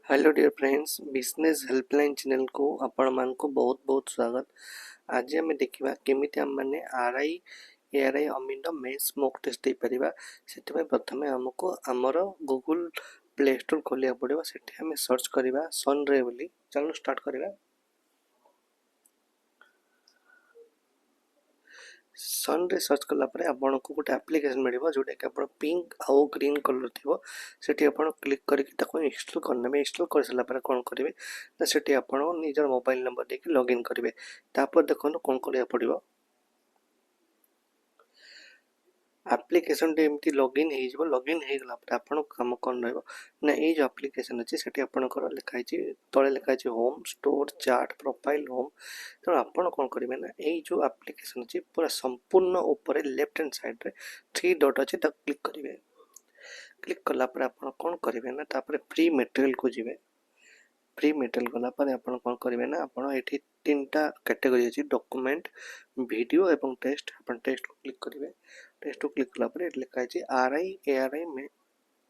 Hello dear friends, business helpline channel को आपण मान को बहुत बहुत स्वागत। आज आम देखा केमी आम मैंने आरआई एआरआई अमीन मेन्स मॉक टेस्ट दे परिबा। से प्रथम आमको आमर गूगल प्ले स्टोर खोलिया पड़ो। से आम सर्च करवा सनरे बोली। चलो स्टार्ट करवा। सनरे सर्च कलापर आपन को गोटे आप्लिकेसन मिल जोटा कि आप पिंक आउ ग्रीन कलर थी से क्लिक करके इंस्टॉल करने। इंस्टॉल कर सारापर कौन करेंगे ना से आप निजर मोबाइल नंबर देके लॉगिन करेंगे। तापर देखो कौन करा पड़ो। आप्लिकेसन एमती लॉगिन हो लॉगिन हो गला आपण कम कौन ना ये जो आप्लिकेसन अच्छे से आपंकर लिखाई तले लिखाई home store chart profile home. तेणु आपड़ कौन करेंगे ना ये जो आप्लिकेसन अच्छी पूरा संपूर्ण ऊपर लेफ्ट हैंड साइड रे थ्री डॉट अच्छे क्लिक करेंगे। क्लिक कलापर आप कौन करेंगे ना तापर फ्री मटेरियल को जी। फ्री मटेरियल गलापर आप कौन करेंगे ना आप तीन टा कैटेगरी अच्छी डॉक्यूमेंट वीडियो एवं टेस्ट। आप टेस्ट को क्लिक करेंगे। टेस्ट को क्लिक कलापर लिखाई आरआई एआरआई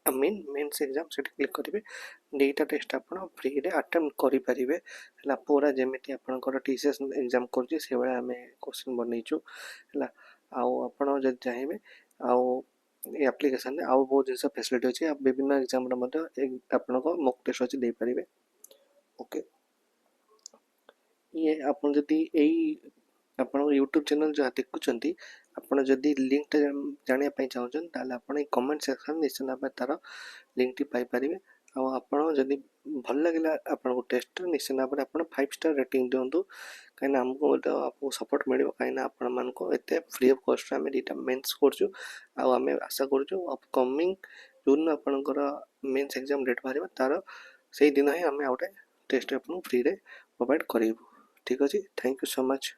मीन मेन्स एग्जाम से क्लिक करेंगे। दुईटा टेस्ट आप फ्री रे अटेम्प्ट करेंगे। पूरा जमी आपंकर टीसीएस एग्जाम कर आम क्वेश्चन बनईचु है। आप चाहिए आउ एप्लिकेशन आउ बहुत जिन फैसिलिटी अच्छी विभिन्न एग्जाम आप मॉक टेस्ट अच्छी दे पारे। ओके ये आप आप यूट्यूब चैनल जहाँ देखुं आपड़ जदि लिंक जानापी चाहूँ आप कमेंट सेक्शन निश्चित भाव तार लिंक टी पाइपर। आपड़ जदि भल लगे आपको टेस्ट निश्चित भाव आप 5 स्टार रेटिंग दिंतु कहीं आमको सपोर्ट मिले कहीं आपण मानक एत फ्री अफ कस्ट आम दुटा मेन्स करें आशा करमिंग जो दिन आपंकर मेन्स एग्जाम डेट बाहर तार से दिन ही आम आउटे टेस्ट आपको फ्री रे प्रोवाइड करूँ। ठीक अच्छे, थैंक यू सो मच।